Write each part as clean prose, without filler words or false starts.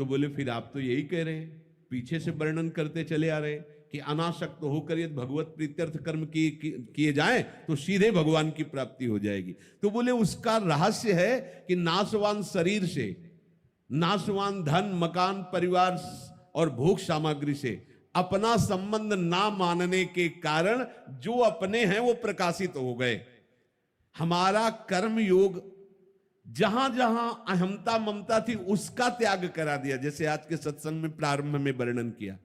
तो बोले फिर आप तो यही कह रहे हैं, पीछे से वर्णन करते चले आ रहे हैं कि अनासक्त होकर यदि भगवत प्रीत्यर्थ कर्म किए जाएं तो सीधे भगवान की प्राप्ति हो जाएगी। तो बोले उसका रहस्य है कि नाशवान शरीर से, नाशवान धन मकान परिवार और भोग सामग्री से अपना संबंध ना मानने के कारण जो अपने हैं वो प्रकाशित हो गए। हमारा कर्म योग जहां जहां अहमता ममता थी उसका त्याग करा दिया, जैसे आज के सत्संग में प्रारंभ में वर्णन किया।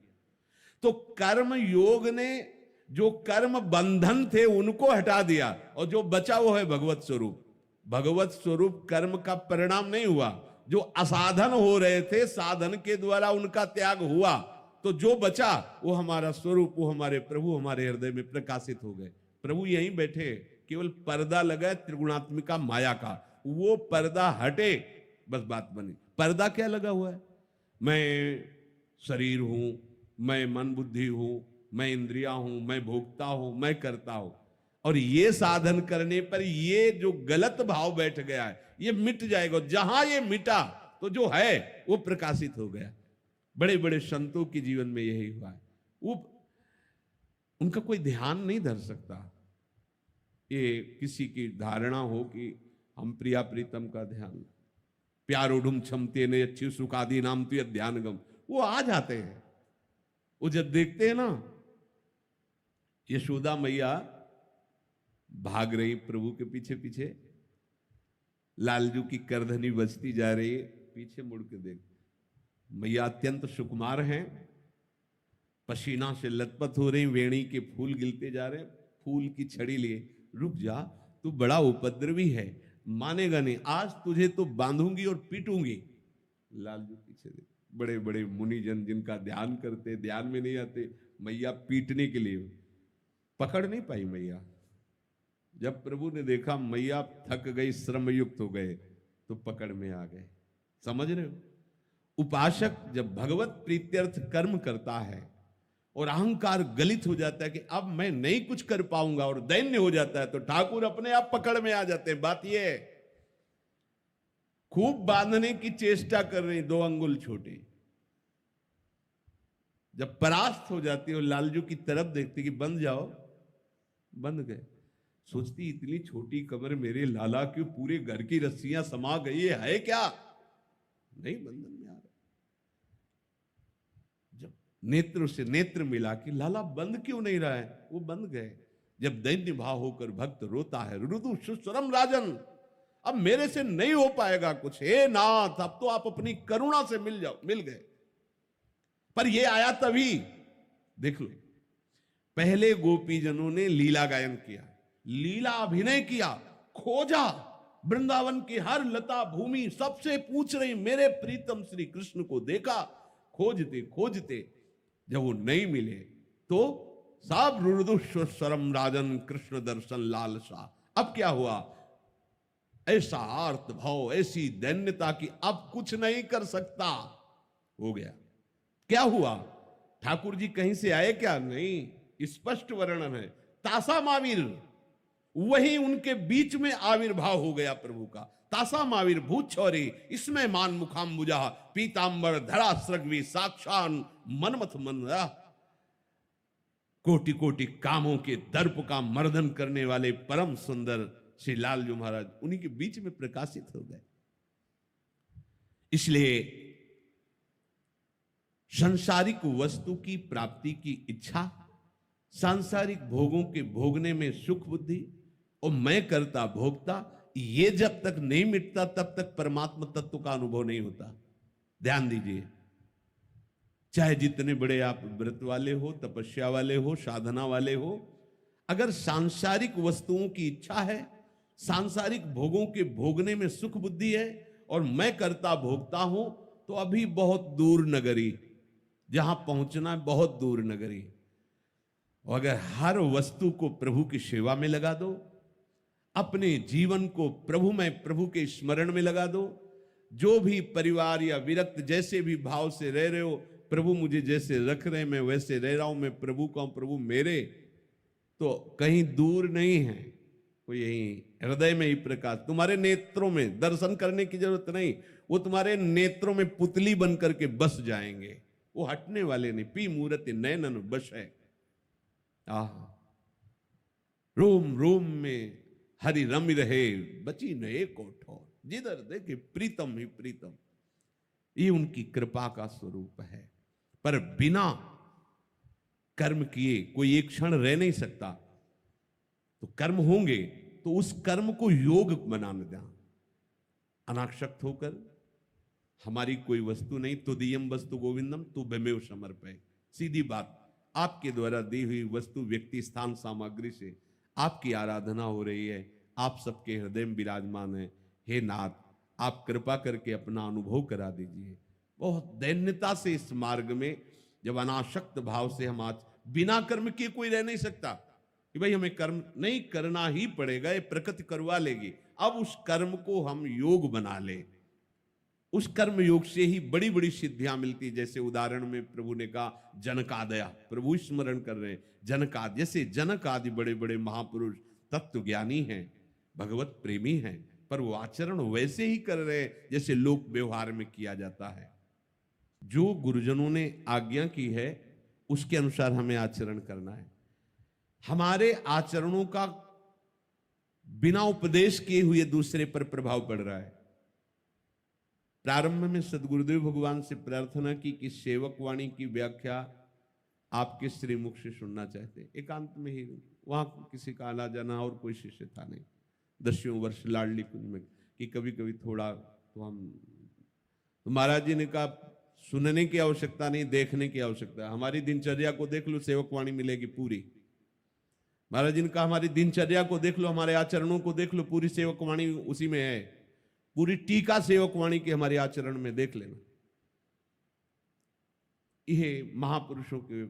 तो कर्म योग ने जो कर्म बंधन थे उनको हटा दिया और जो बचा वो है भगवत स्वरूप। भगवत स्वरूप कर्म का परिणाम नहीं हुआ, जो असाधन हो रहे थे साधन के द्वारा उनका त्याग हुआ, तो जो बचा वो हमारा स्वरूप, वो हमारे प्रभु हमारे हृदय में प्रकाशित हो गए। प्रभु यहीं बैठे, केवल पर्दा लगा त्रिगुणात्मिका माया का, वो पर्दा हटे बस बात बनी। पर्दा क्या लगा हुआ है? मैं शरीर हूं, मैं मन बुद्धि हूं, मैं इंद्रिया हूं, मैं भोगता हूं, मैं करता हूं। और ये साधन करने पर ये जो गलत भाव बैठ गया है ये मिट जाएगा। जहां ये मिटा तो जो है वो प्रकाशित हो गया। बड़े बड़े संतों के जीवन में यही हुआ है। वो उनका कोई ध्यान नहीं धर सकता। ये किसी की धारणा हो कि हम प्रिया प्रीतम का ध्यान, प्यार उडुम क्षमते ने अच्छी सुखादि नाम तो ध्यान गम, वो आ जाते हैं। वो जब देखते हैं ना यशोदा मैया भाग रही प्रभु के पीछे पीछे, लालजू की करधनी बजती जा रही है, पीछे मुड़ के देख, मैया अत्यंत सुकुमार हैं, पसीना से लथपथ हो रही, वेणी के फूल गिलते जा रहे, फूल की छड़ी लिए, रुक जा तू बड़ा उपद्रवी है, मानेगा नहीं, आज तुझे तो बांधूंगी और पीटूंगी। लालजू पीछे देख, बड़े बड़े मुनिजन जिनका ध्यान करते, ध्यान में नहीं आते, मैया पीटने के लिए पकड़ नहीं पाई मैया। जब प्रभु ने देखा मैया थक गई, श्रम युक्त हो गए, तो पकड़ में आ गए। समझ रहे हो? उपासक जब भगवत प्रीत्यर्थ कर्म करता है और अहंकार गलित हो जाता है कि अब मैं नहीं कुछ कर पाऊंगा और दैन्य हो जाता है, तो ठाकुर अपने आप पकड़ में आ जाते हैं। बात यह है, खूब बांधने की चेष्टा कर रही, 2 अंगुल छोटे, जब परास्त हो जाती है और लालजू की तरफ देखती कि बंध जाओ, बंध गए। सोचती इतनी छोटी कमर मेरे लाला क्यों पूरे घर की रस्सियां समा गई है क्या? नहीं बंधन में आ रहा। जब नेत्र से नेत्र मिला कि लाला बंद क्यों नहीं रहा है, वो बंद गए। जब दैन्य भाव होकर भक्त रोता है, रुदु सुस्वरम राजन, अब मेरे से नहीं हो पाएगा कुछ, हे नाथ अब तो आप अपनी करुणा से मिल जाओ, मिल गए। पर ये आया तभी, देख लो, पहले गोपीजनों ने लीला गायन किया, लीला अभिनय किया, खोजा वृंदावन की हर लता भूमि, सबसे पूछ रही मेरे प्रीतम श्री कृष्ण को देखा। खोजते खोजते जब वो नहीं मिले तो सब रुदुस्वरम राजन कृष्ण दर्शन लालसा। अब क्या हुआ? ऐसा आर्त भाव, ऐसी दैन्यता कि अब कुछ नहीं कर सकता हो गया। क्या हुआ? ठाकुर जी कहीं से आए क्या? नहीं, स्पष्ट वर्णन है। तासा महावीर, वही उनके बीच में आविर्भाव हो गया प्रभु का। तासा महावीर भूत छौरी, इसमें मान मुखाम्बुजा, पीतांबर धरा सृग्वी, साक्षान मनमथ मन, कोटि कोटि कामों के दर्प का मर्दन करने वाले परम सुंदर श्री लालजू महाराज उन्हीं के बीच में प्रकाशित हो गए। इसलिए सांसारिक वस्तु की प्राप्ति की इच्छा, सांसारिक भोगों के भोगने में सुख बुद्धि और मैं करता भोगता, ये जब तक नहीं मिटता तब तक परमात्मा तत्व का अनुभव नहीं होता। ध्यान दीजिए, चाहे जितने बड़े आप व्रत वाले हो, तपस्या वाले हो, साधना वाले हो, अगर सांसारिक वस्तुओं की इच्छा है, सांसारिक भोगों के भोगने में सुख बुद्धि है और मैं करता भोगता हूं, तो अभी बहुत दूर नगरी, जहां पहुंचना है बहुत दूर नगरी। और अगर हर वस्तु को प्रभु की सेवा में लगा दो, अपने जीवन को प्रभु में, प्रभु के स्मरण में लगा दो, जो भी परिवार या विरक्त जैसे भी भाव से रह रहे हो, प्रभु मुझे जैसे रख रहे मैं वैसे रह रहा हूं, मैं प्रभु का हूं, प्रभु मेरे, तो कहीं दूर नहीं है। वो यही हृदय में ही प्रकाश, तुम्हारे नेत्रों में, दर्शन करने की जरूरत नहीं, वो तुम्हारे नेत्रों में पुतली बन करके बस जाएंगे, वो हटने वाले नहीं। पी मूर्ति नयनन बस है। आह, रोम रोम में हरि रमि रहे, बची न एक ठोर, जिधर देखे प्रीतम ही प्रीतम। ये उनकी कृपा का स्वरूप है। पर बिना कर्म किए कोई एक क्षण रह नहीं सकता। तो कर्म होंगे तो उस कर्म को योग बनाने दें, अनाक्षक्त होकर। हमारी कोई वस्तु नहीं, तो दियम वस्तु गोविंदम तो बेमेव समर्पय। सीधी बात, आपके द्वारा दी हुई वस्तु, व्यक्ति, स्थान, सामग्री से आपकी आराधना हो रही है, आप सबके हृदय में विराजमान है। हे नाथ, आप कृपा करके अपना अनुभव करा दीजिए। बहुत दैन्यता से इस मार्ग में, जब अनासक्त भाव से हम आज बिना कर्म किए कोई रह नहीं सकता कि भाई हमें कर्म नहीं करना ही पड़ेगा, ये प्रकृति करवा लेगी। अब उस कर्म को हम योग बना ले, उस कर्म योग से ही बड़ी बड़ी सिद्धियां मिलती। जैसे उदाहरण में प्रभु ने कहा जनकादया, प्रभु स्मरण कर रहे हैं जनकाद, जैसे जनक आदि बड़े बड़े महापुरुष तत्व ज्ञानी हैं, भगवत प्रेमी हैं, पर वो आचरण वैसे ही कर रहे हैं जैसे लोक व्यवहार में किया जाता है। जो गुरुजनों ने आज्ञा की है उसके अनुसार हमें आचरण करना है। हमारे आचरणों का बिना उपदेश किए हुए दूसरे पर प्रभाव पड़ रहा है। प्रारंभ में सदगुरुदेव भगवान से प्रार्थना की कि सेवक वाणी की व्याख्या आपके श्रीमुख से सुनना चाहते। एकांत में ही, वहां किसी का आना जाना और कोई शिष्य था नहीं। 10वें वर्ष लाडली कुंज में कि कभी कभी थोड़ा तो महाराज जी ने कहा सुनने की आवश्यकता नहीं, देखने की आवश्यकता है। हमारी दिनचर्या को देख लो, सेवक वाणी मिलेगी पूरी। महाराज जी ने कहा हमारी दिनचर्या को देख लो, हमारे आचरणों को देख लो, पूरी सेवक वाणी उसी में है। पूरी टीका सेवक वाणी की हमारे आचरण में देख लेना। यह महापुरुषों के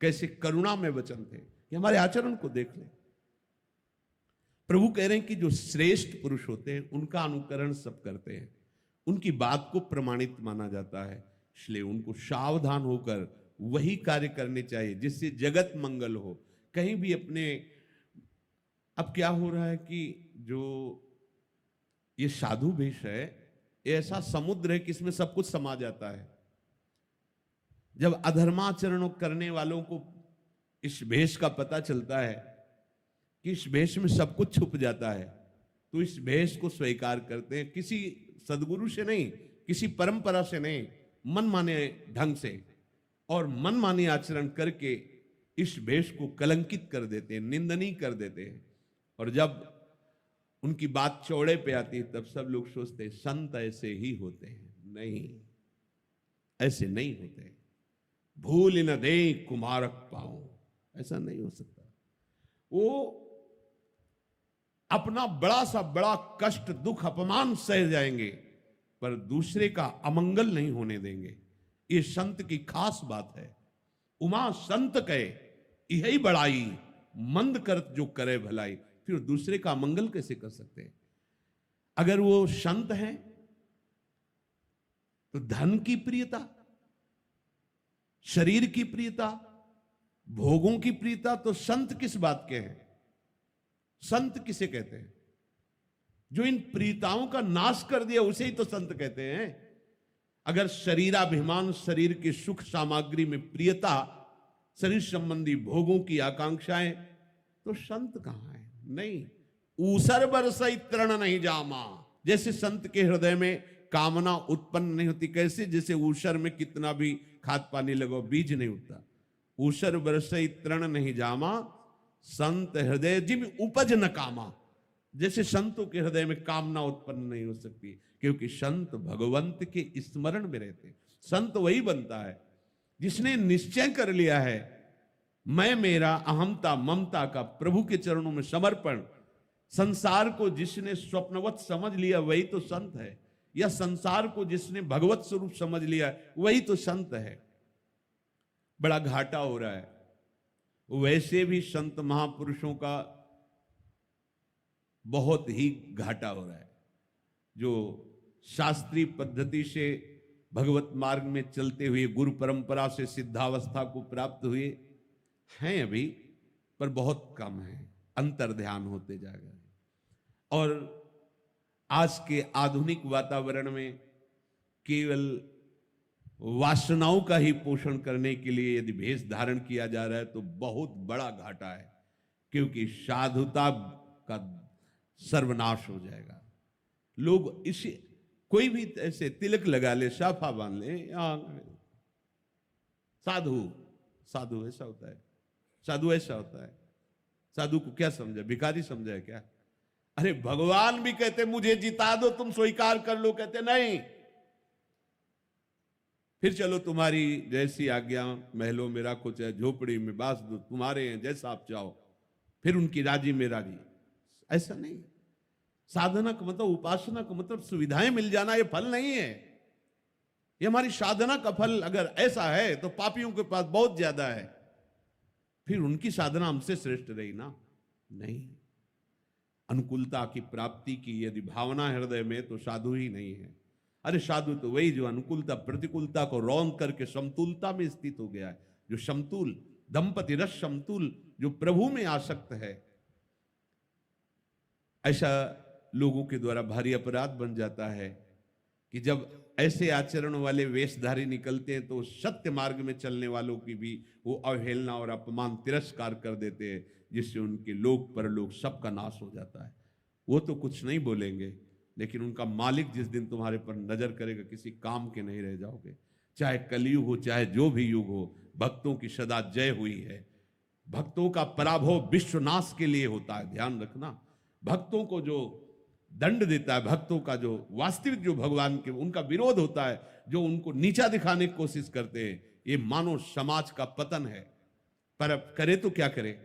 कैसे करुणा में वचन थे कि हमारे आचरण को देख ले। प्रभु कह रहे हैं कि जो श्रेष्ठ पुरुष होते हैं उनका अनुकरण सब करते हैं, उनकी बात को प्रमाणित माना जाता है। इसलिए उनको सावधान होकर वही कार्य करने चाहिए जिससे जगत मंगल हो। कहीं भी अपने, अब क्या हो रहा है कि जो ये साधु वेश है, ये ऐसा समुद्र है कि इसमें सब कुछ समा जाता है। जब अधर्माचरण करने वालों को इस भेष का पता चलता है कि इस भेष में सब कुछ छुप जाता है, तो इस भेष को स्वीकार करते हैं। किसी सदगुरु से नहीं, किसी परंपरा से नहीं, मन माने ढंग से और मन माने आचरण करके इस भेष को कलंकित कर देते हैं, निंदनीय कर देते हैं। और जब उनकी बात चौड़े पे आती है तब सब लोग सोचते हैं संत ऐसे ही होते हैं। नहीं, ऐसे नहीं होते। भूल न दे कुमारक पाऊं, ऐसा नहीं हो सकता। वो अपना बड़ा सा बड़ा कष्ट, दुख, अपमान सह जाएंगे पर दूसरे का अमंगल नहीं होने देंगे। ये संत की खास बात है। उमा संत कहे यही बड़ाई, मंद करत जो करे भलाई। फिर दूसरे का अमंगल कैसे कर सकते हैं? अगर वो संत हैं तो धन की प्रियता, शरीर की प्रियता, भोगों की प्रियता, तो संत किस बात के हैं? संत किसे कहते हैं? जो इन प्रियताओं का नाश कर दिया उसे ही तो संत कहते हैं। अगर शरीराभिमान, शरीर के सुख सामग्री में प्रियता, शरीर संबंधी भोगों की आकांक्षाएं, तो संत कहां है? नहीं। ऊसर बरसई तृण नहीं जामा, जैसे संत के हृदय में कामना उत्पन्न नहीं होती। कैसे? जैसे ऊसर में कितना भी खाद पानी लगाओ बीज नहीं उठता। ऊसर बरसई तृण नहीं जामा, संत हृदय जिम उपज न कामा। जैसे संतों के हृदय में कामना उत्पन्न नहीं हो सकती, क्योंकि संत भगवंत के स्मरण में रहते। संत वही बनता है जिसने निश्चय कर लिया है मैं, मेरा अहमता ममता का प्रभु के चरणों में समर्पण। संसार को जिसने स्वप्नवत समझ लिया वही तो संत है, या संसार को जिसने भगवत स्वरूप समझ लिया वही तो संत है। बड़ा घाटा हो रहा है। वैसे भी संत महापुरुषों का बहुत ही घाटा हो रहा है। जो शास्त्रीय पद्धति से भगवत मार्ग में चलते हुए गुरु परंपरा से सिद्धावस्था को प्राप्त हुए हैं अभी, पर बहुत कम है। अंतर्ध्यान होते जाएगा। और आज के आधुनिक वातावरण में केवल वासनाओं का ही पोषण करने के लिए यदि भेष धारण किया जा रहा है तो बहुत बड़ा घाटा है, क्योंकि साधुता का सर्वनाश हो जाएगा। लोग इसे कोई भी ऐसे तिलक लगा ले, साफा बांध ले, साधु साधु ऐसा होता है, साधु ऐसा होता है। साधु को क्या समझा, भिखारी समझा है क्या? अरे भगवान भी कहते मुझे जिता दो, तुम स्वीकार कर लो, कहते नहीं, फिर चलो तुम्हारी जैसी आज्ञा, महलों में राखो चाहे झोपड़ी में बास दो, तुम्हारे हैं जैसा आप चाहो, फिर उनकी राजी में राजी। ऐसा नहीं। साधना का मतलब, उपासना का मतलब सुविधाएं मिल जाना, ये फल नहीं है। ये हमारी साधना का फल अगर ऐसा है तो पापियों के पास बहुत ज्यादा है, फिर उनकी साधना हमसे श्रेष्ठ रही ना? नहीं। अनुकूलता की प्राप्ति की यदि भावना हृदय में, तो साधु ही नहीं है। अरे साधु तो वही जो अनुकूलता प्रतिकूलता को रौंद करके समतुलता में स्थित हो गया है, जो समतुल दंपति रस समतुल, जो प्रभु में आसक्त है। ऐसा लोगों के द्वारा भारी अपराध बन जाता है कि जब ऐसे आचरण वाले वेशधारी निकलते हैं तो सत्य मार्ग में चलने वालों की भी वो अवहेलना और अपमान तिरस्कार कर देते हैं, जिससे उनके लोक परलोक सबका नाश हो जाता है। वो तो कुछ नहीं बोलेंगे, लेकिन उनका मालिक जिस दिन तुम्हारे पर नजर करेगा, किसी काम के नहीं रह जाओगे। चाहे कलयुग हो, चाहे जो भी युग हो, भक्तों की सदा जय हुई है। भक्तों का पराभव विश्वनाश के लिए होता है, ध्यान रखना। भक्तों को जो दंड देता है, भक्तों का जो वास्तविक जो भगवान के उनका विरोध होता है, जो उनको नीचा दिखाने की कोशिश करते हैं, ये मानव समाज का पतन है। पर अब करे तो क्या करे?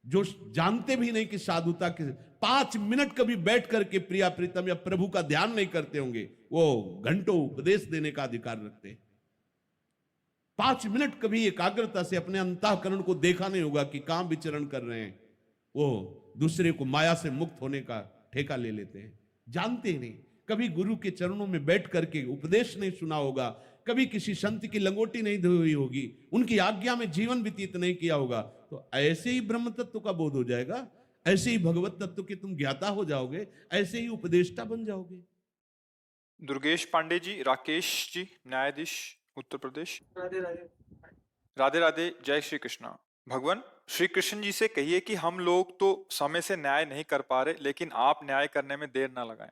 जो जानते भी नहीं कि साधुता के 5 मिनट कभी बैठ करके प्रिया प्रीतम या प्रभु का ध्यान नहीं करते होंगे, वो घंटों उपदेश देने का अधिकार रखते हैं। 5 मिनट कभी एकाग्रता से अपने अंतःकरण को देखा नहीं होगा कि कहां विचरण कर रहे हैं, वो दूसरे को माया से मुक्त होने का ठेका ले लेते हैं, जानते ही नहीं। कभी गुरु के चरणों में बैठ करके उपदेश नहीं सुना होगा, कभी किसी संत की लंगोटी नहीं धोई होगी, उनकी आज्ञा में जीवन व्यतीत नहीं किया होगा, तो ऐसे ही ब्रह्म तत्व का बोध हो जाएगा, ऐसे ही भगवत तत्व के तुम ज्ञाता हो जाओगे, ऐसे ही उपदेष्टा बन जाओगे। दुर्गेश पांडे जी, राकेश जी, न्यायाधीश उत्तर प्रदेश। राधे राधे। राधे राधे, जय श्री कृष्णा। भगवान श्री कृष्ण जी से कहिए कि हम लोग तो समय से न्याय नहीं कर पा रहे, लेकिन आप न्याय करने में देर ना लगाएं।